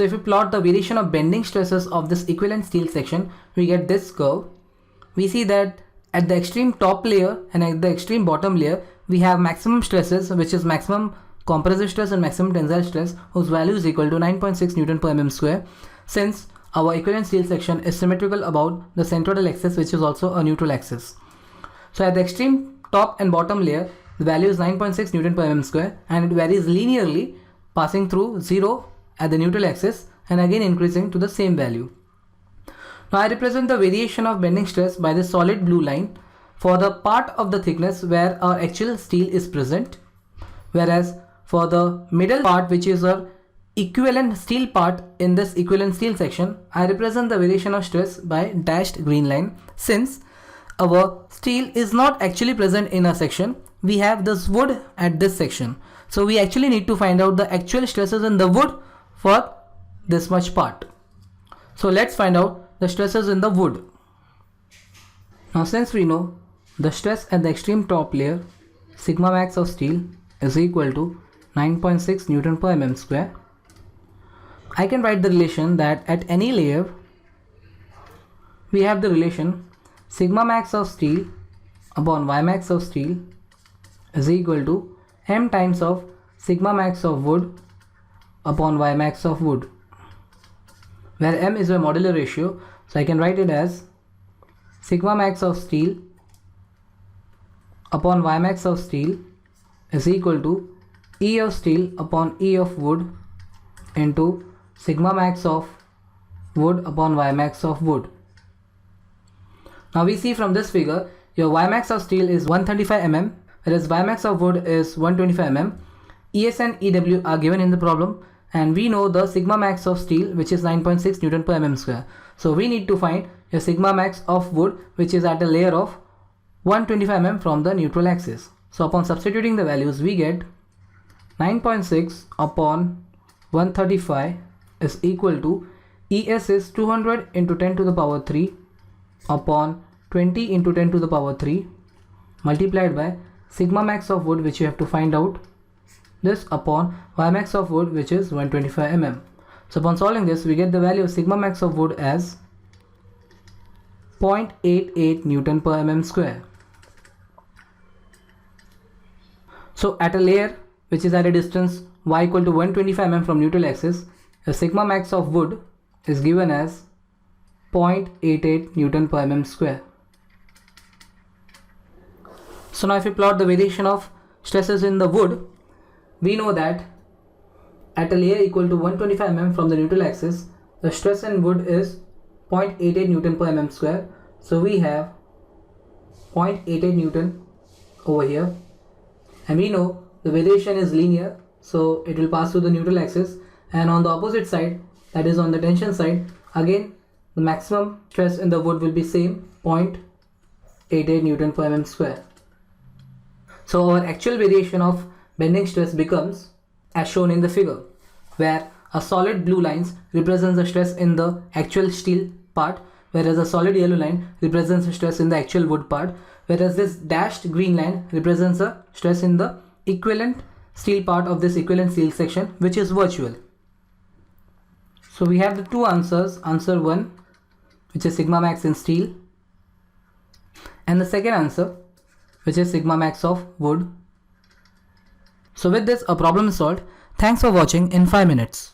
So if we plot the variation of bending stresses of this equivalent steel section, we get this curve. We see that at the extreme top layer and at the extreme bottom layer, we have maximum stresses, which is maximum compressive stress and maximum tensile stress, whose value is equal to 9.6 Newton per mm square, since our equivalent steel section is symmetrical about the centroidal axis, which is also a neutral axis. So at the extreme top and bottom layer, the value is 9.6 Newton per mm square, and it varies linearly, passing through 0 at the neutral axis and again increasing to the same value. Now I represent the variation of bending stress by the solid blue line for the part of the thickness where our actual steel is present, whereas for the middle part, which is our equivalent steel part in this equivalent steel section, I represent the variation of stress by dashed green line. Since our steel is not actually present in a section, we have this wood at this section. So we actually need to find out the actual stresses in the wood for this much part. So let's find out the stresses in the wood. Now since we know the stress at the extreme top layer, sigma max of steel is equal to 9.6 Newton per mm square, I can write the relation that at any layer we have the relation sigma max of steel upon y max of steel is equal to m times of sigma max of wood upon y max of wood, where m is a modular ratio, so I can write it as sigma max of steel upon y max of steel is equal to E of steel upon E of wood into sigma max of wood upon y max of wood. Now we see from this figure, your y max of steel is 135 mm, whereas y max of wood is 125 mm. ES and EW are given in the problem, and we know the sigma max of steel, which is 9.6 Newton per mm square. So we need to find your sigma max of wood, which is at a layer of 125 mm from the neutral axis. So upon substituting the values, we get 9.6 upon 135 is equal to ES is 200 into 10 to the power 3 upon 20 into 10 to the power 3 multiplied by sigma max of wood, which you have to find out, this upon y max of wood, which is 125 mm. So upon solving this, we get the value of sigma max of wood as 0.88 Newton per mm square. So at a layer which is at a distance y equal to 125 mm from neutral axis, the sigma max of wood is given as 0.88 Newton per mm square. So now if we plot the variation of stresses in the wood, we know that at a layer equal to 125 mm from the neutral axis, the stress in wood is 0.88 Newton per mm square. So we have 0.88 Newton over here, and we know the variation is linear, so it will pass through the neutral axis, and on the opposite side, that is on the tension side, again the maximum stress in the wood will be same, 0.88 Newton per mm square. So our actual variation of bending stress becomes as shown in the figure, where a solid blue lines represents the stress in the actual steel part, whereas a solid yellow line represents the stress in the actual wood part, whereas this dashed green line represents the stress in the equivalent steel part of this equivalent steel section, which is virtual. So we have the two answers, answer 1, which is sigma max in steel, and the second answer, which is sigma max of wood. So with this, a problem is solved. Thanks for watching in 5 minutes.